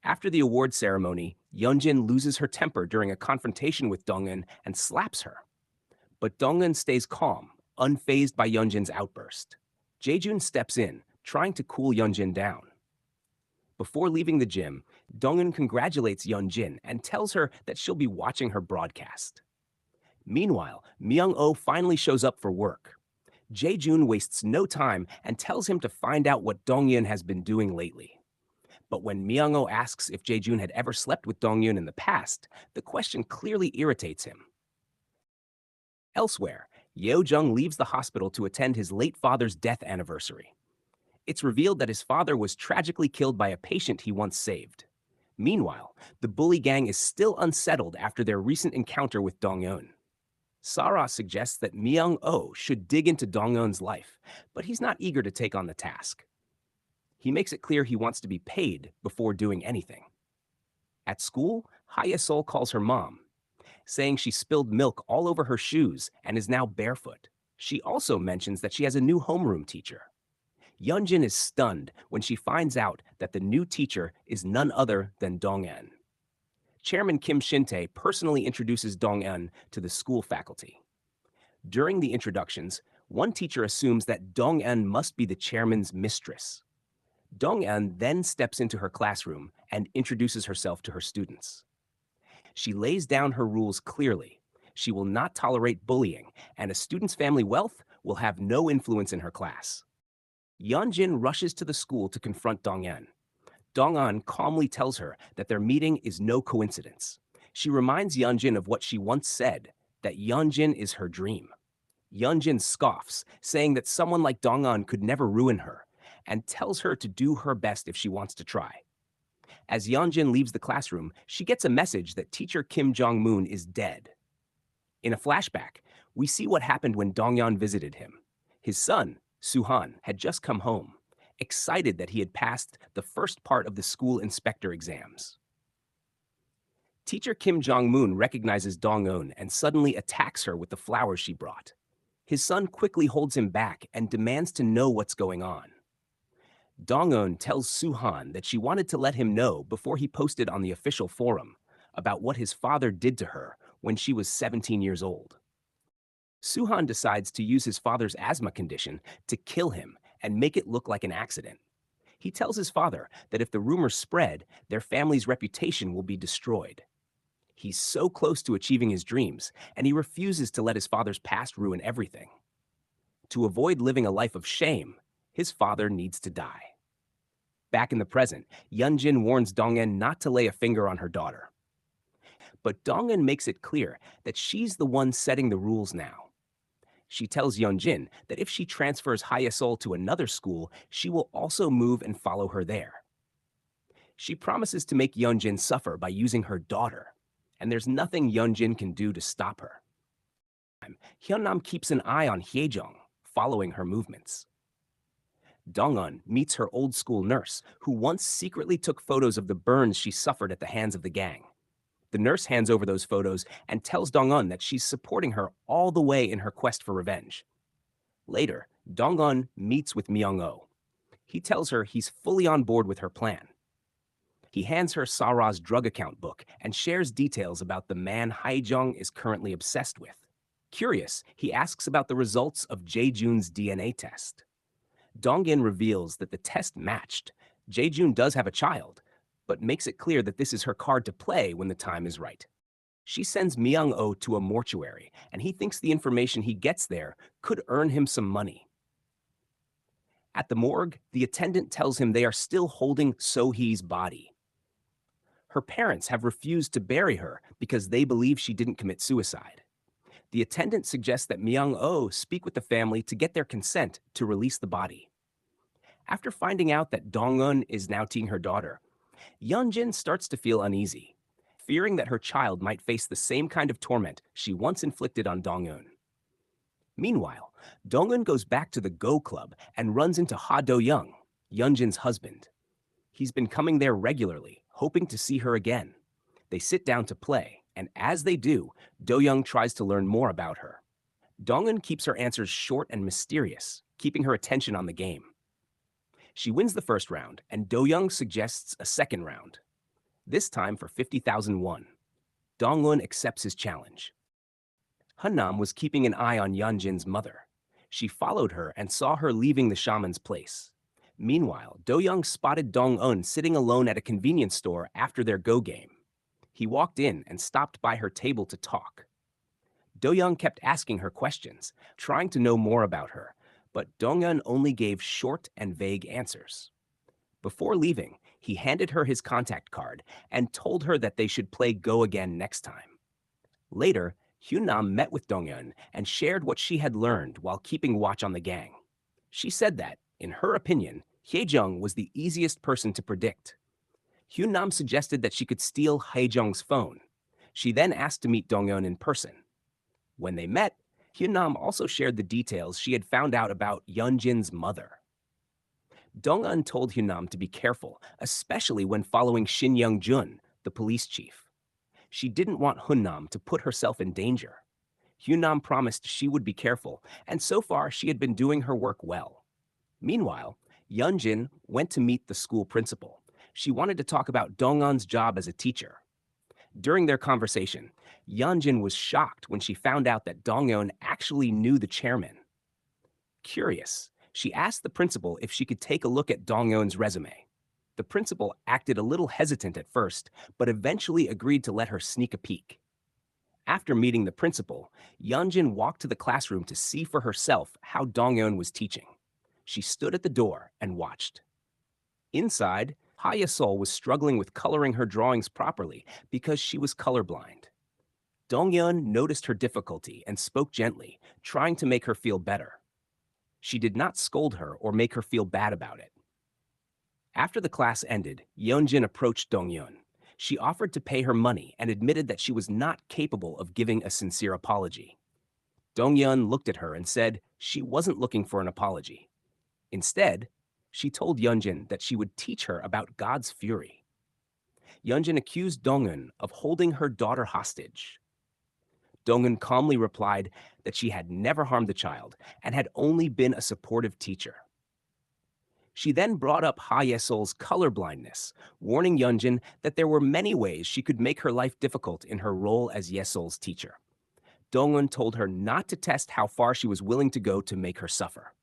After the award ceremony, Yeonjin loses her temper during a confrontation with Dong-eun and slaps her. But Dong-eun stays calm, unfazed by Yeonjin's outburst. Jae-jun steps in, trying to cool Yeonjin down. Before leaving the gym, Dong-eun congratulates Yeonjin and tells her that she'll be watching her broadcast. Meanwhile, Myung-oh finally shows up for work. Jae-jun wastes no time and tells him to find out what Dong-eun has been doing lately. But when Myung-oh asks if Jae-jun had ever slept with Dong-eun in the past, the question clearly irritates him. Elsewhere, Yeo-jung leaves the hospital to attend his late father's death anniversary. It's revealed that his father was tragically killed by a patient he once saved. Meanwhile, the bully gang is still unsettled after their recent encounter with Dong-eun. Sarah suggests that Myung-oh should dig into Dong-eun's life, but he's not eager to take on the task. He makes it clear he wants to be paid before doing anything. At school, Hye-sol calls her mom, saying she spilled milk all over her shoes and is now barefoot. She also mentions that she has a new homeroom teacher. Yeonjin is stunned when she finds out that the new teacher is none other than Dong-eun. Chairman Kim Shin-tae personally introduces Dong-eun to the school faculty. During the introductions, one teacher assumes that Dong-eun must be the chairman's mistress. Dong-eun then steps into her classroom and introduces herself to her students. She lays down her rules clearly. She will not tolerate bullying, and a student's family wealth will have no influence in her class. Yeonjin rushes to the school to confront Dong-eun. Dong-eun calmly tells her that their meeting is no coincidence. She reminds Yeonjin of what she once said, that Yeonjin is her dream. Yeonjin scoffs, saying that someone like Dong-eun could never ruin her, and tells her to do her best if she wants to try. As Yeonjin leaves the classroom, she gets a message that teacher Kim Jong-moon is dead. In a flashback, we see what happened when Dong-eun visited him. His son, Soo-han, had just come home, excited that he had passed the first part of the school inspector exams. Teacher Kim Jong-moon recognizes Dong-eun and suddenly attacks her with the flowers she brought. His son quickly holds him back and demands to know what's going on. Dong-eun tells Soo-han that she wanted to let him know before he posted on the official forum about what his father did to her when she was 17 years old. Soo-han decides to use his father's asthma condition to kill him and make it look like an accident. He tells his father that if the rumors spread, their family's reputation will be destroyed. He's so close to achieving his dreams, and he refuses to let his father's past ruin everything. To avoid living a life of shame, his father needs to die. Back in the present, Yeonjin warns Dong-eun not to lay a finger on her daughter. But Dong-eun makes it clear that she's the one setting the rules now. She tells Yeonjin that if she transfers Hye-sol to another school, she will also move and follow her there. She promises to make Yeonjin suffer by using her daughter, and there's nothing Yeonjin can do to stop her. Hyunnam keeps an eye on Hye-jung, following her movements. Dong-eun meets her old school nurse, who once secretly took photos of the burns she suffered at the hands of the gang. The nurse hands over those photos and tells Dong-eun that she's supporting her all the way in her quest for revenge. Later, Dong-eun meets with Myung-oh. He tells her he's fully on board with her plan. He hands her Sarah's drug account book and shares details about the man Hye-jung is currently obsessed with. Curious, he asks about the results of Jae-jun's DNA test. Dong-eun reveals that the test matched. Jae-jun does have a child, but makes it clear that this is her card to play when the time is right. She sends Myung-oh to a mortuary, and he thinks the information he gets there could earn him some money. At the morgue, the attendant tells him they are still holding So-hee's body. Her parents have refused to bury her because they believe she didn't commit suicide. The attendant suggests that Myung-oh speak with the family to get their consent to release the body. After finding out that Dong-eun is now seeing her daughter, Yeonjin starts to feel uneasy, fearing that her child might face the same kind of torment she once inflicted on Dong-eun. Meanwhile, Dong-eun goes back to the Go Club and runs into Ha Do-young, Yeonjin's husband. He's been coming there regularly, hoping to see her again. They sit down to play, and as they do, Do-young tries to learn more about her. Dong-eun keeps her answers short and mysterious, keeping her attention on the game. She wins the first round, and Do-young suggests a second round. this time for 50,000 won. Dong-eun accepts his challenge. Hunnam was keeping an eye on Yeonjin's mother. She followed her and saw her leaving the shaman's place. Meanwhile, Do-young spotted Dong-eun sitting alone at a convenience store after their Go game. He walked in and stopped by her table to talk. Do-young kept asking her questions, trying to know more about her, but Dong-eun only gave short and vague answers. Before leaving, he handed her his contact card and told her that they should play Go again next time. Later, Hyun-nam met with Dong-eun and shared what she had learned while keeping watch on the gang. She said that, in her opinion, Hye-jung was the easiest person to predict. Hyun-nam suggested that she could steal Hye-jung's phone. She then asked to meet Dong-eun in person. When they met, Hyun-nam also shared the details she had found out about Yeonjin's mother. Dong-eun told Hyun-nam to be careful, especially when following Shin Young-jun, the police chief. She didn't want Hyun-nam to put herself in danger. Hyun-nam promised she would be careful, and so far she had been doing her work well. Meanwhile, Yeonjin went to meet the school principal. She wanted to talk about Dong-eun's job as a teacher. During their conversation, Yeonjin was shocked when she found out that Dong-eun actually knew the chairman. Curious, she asked the principal if she could take a look at Dong-eun's resume. The principal acted a little hesitant at first, but eventually agreed to let her sneak a peek. After meeting the principal, Yeonjin walked to the classroom to see for herself how Dong-eun was teaching. She stood at the door and watched. Inside, Hye-sol was struggling with coloring her drawings properly because she was colorblind. Dong-eun noticed her difficulty and spoke gently, trying to make her feel better. She did not scold her or make her feel bad about it. After the class ended, Yeonjin approached Dong-eun. She offered to pay her money and admitted that she was not capable of giving a sincere apology. Dong-eun looked at her and said she wasn't looking for an apology. Instead, she told Yeonjin that she would teach her about God's fury. Yeonjin accused Dong-eun of holding her daughter hostage. Dong-eun calmly replied that she had never harmed the child and had only been a supportive teacher. She then brought up Hye-sol's colorblindness, warning Yeonjin that there were many ways she could make her life difficult in her role as Yesol's teacher. Dong-eun told her not to test how far she was willing to go to make her suffer.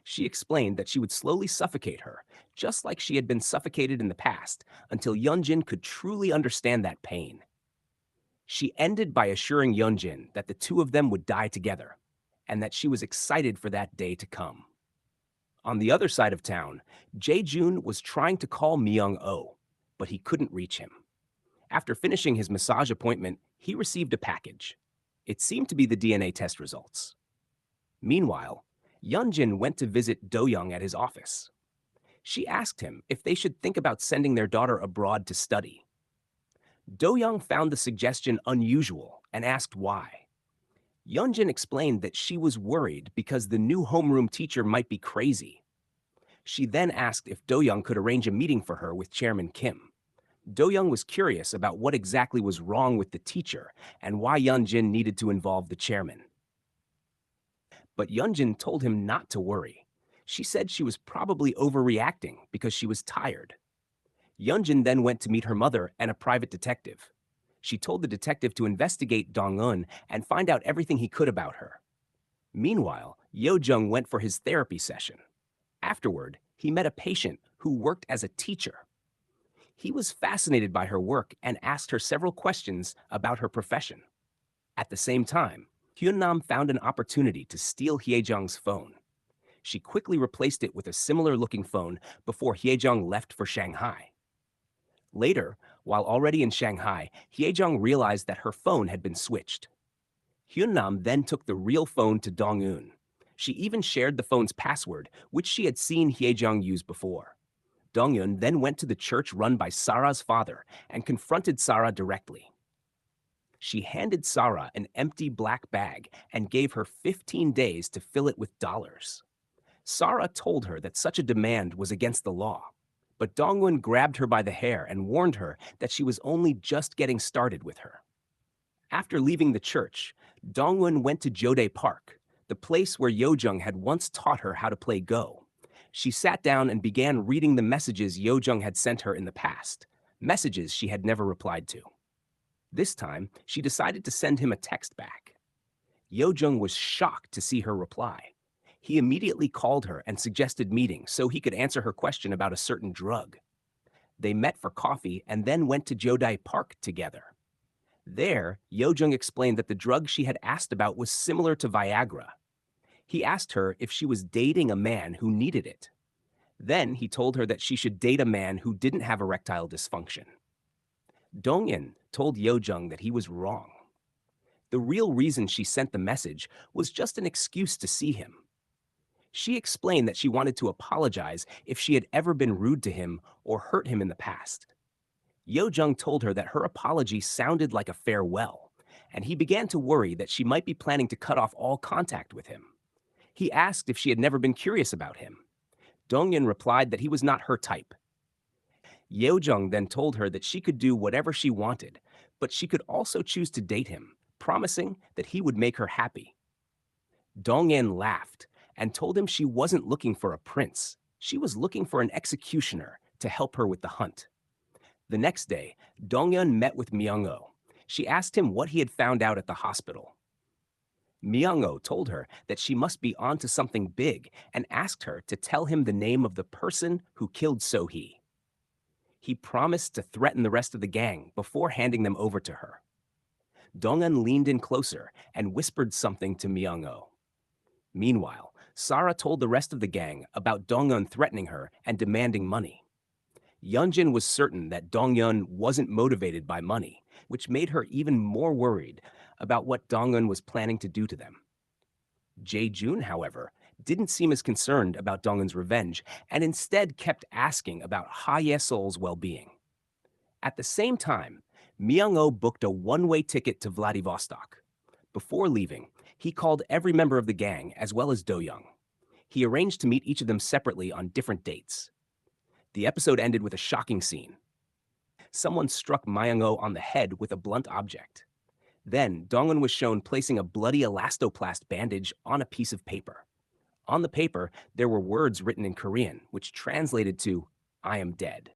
She explained that she would slowly suffocate her, just like she had been suffocated in the past, until Yeonjin could truly understand that pain. She ended by assuring Yeonjin that the two of them would die together, and that she was excited for that day to come. On the other side of town, Jae-jun was trying to call Myung-oh, but he couldn't reach him. After finishing his massage appointment, he received a package. It seemed to be the DNA test results. Meanwhile, Yeonjin went to visit Do-young at his office. She asked him if they should think about sending their daughter abroad to study. Do-young found the suggestion unusual and asked why. Yeonjin explained that she was worried because the new homeroom teacher might be crazy. She then asked if Do-young could arrange a meeting for her with Chairman Kim. Do-young was curious about what exactly was wrong with the teacher and why Yeonjin needed to involve the chairman. But Yeonjin told him not to worry. She said she was probably overreacting because she was tired. Yeonjin then went to meet her mother and a private detective. She told the detective to investigate Dong-eun and find out everything he could about her. Meanwhile, Yo-jung went for his therapy session. Afterward, he met a patient who worked as a teacher. He was fascinated by her work and asked her several questions about her profession. At the same time, Hyun-nam found an opportunity to steal Hye-jung's phone. She quickly replaced it with a similar-looking phone before Hye-jung left for Shanghai. Later, while already in Shanghai, Hye-jung realized that her phone had been switched. Hyun-nam then took the real phone to Dong-eun. She even shared the phone's password, which she had seen Hye-jung use before. Dong-eun then went to the church run by Sarah's father and confronted Sarah directly. She handed Sarah an empty black bag and gave her 15 days to fill it with dollars. Sarah told her that such a demand was against the law, but Dong-eun grabbed her by the hair and warned her that she was only just getting started with her. After leaving the church, Dong-eun went to Jode Park, the place where Yo-jung had once taught her how to play Go. She sat down and began reading the messages Yo-jung had sent her in the past. messages she had never replied to. This time, she decided to send him a text back. Yo-jung was shocked to see her reply. He immediately called her and suggested meeting so he could answer her question about a certain drug. They met for coffee and then went to Jodai Park together. There, Yo-jung explained that the drug she had asked about was similar to Viagra. He asked her if she was dating a man who needed it. Then he told her that she should date a man who didn't have erectile dysfunction. Dong-eun told Yo-jung that he was wrong. The real reason she sent the message was just an excuse to see him. She explained that she wanted to apologize if she had ever been rude to him or hurt him in the past. Yo-jung told her that her apology sounded like a farewell, and he began to worry that she might be planning to cut off all contact with him. He asked if she had never been curious about him. Dong-eun replied that he was not her type. Yo-jung then told her that she could do whatever she wanted, but she could also choose to date him, promising that he would make her happy. Dong-eun laughed and told him she wasn't looking for a prince. She was looking for an executioner to help her with the hunt. The next day, Dong-eun met with Myung-oh. She asked him what he had found out at the hospital. Myung-oh told her that she must be onto something big and asked her to tell him the name of the person who killed So-hee. He promised to threaten the rest of the gang before handing them over to her. Dong-eun leaned in closer and whispered something to Myung-oh. Meanwhile, Sara told the rest of the gang about Dong-eun threatening her and demanding money. Yeonjin was certain that Dong-eun wasn't motivated by money, which made her even more worried about what Dong-eun was planning to do to them. Jae-jun, however, didn't seem as concerned about Dong-eun's revenge and instead kept asking about Ha Ye-sol's well-being. At the same time, Myung-oh booked a one-way ticket to Vladivostok. Before leaving, he called every member of the gang as well as Do-young. He arranged to meet each of them separately on different dates. The episode ended with a shocking scene. Someone struck Myung-oh on the head with a blunt object. Then, Dong-eun was shown placing a bloody elastoplast bandage on a piece of paper. On the paper, there were words written in Korean, which translated to, "I am dead."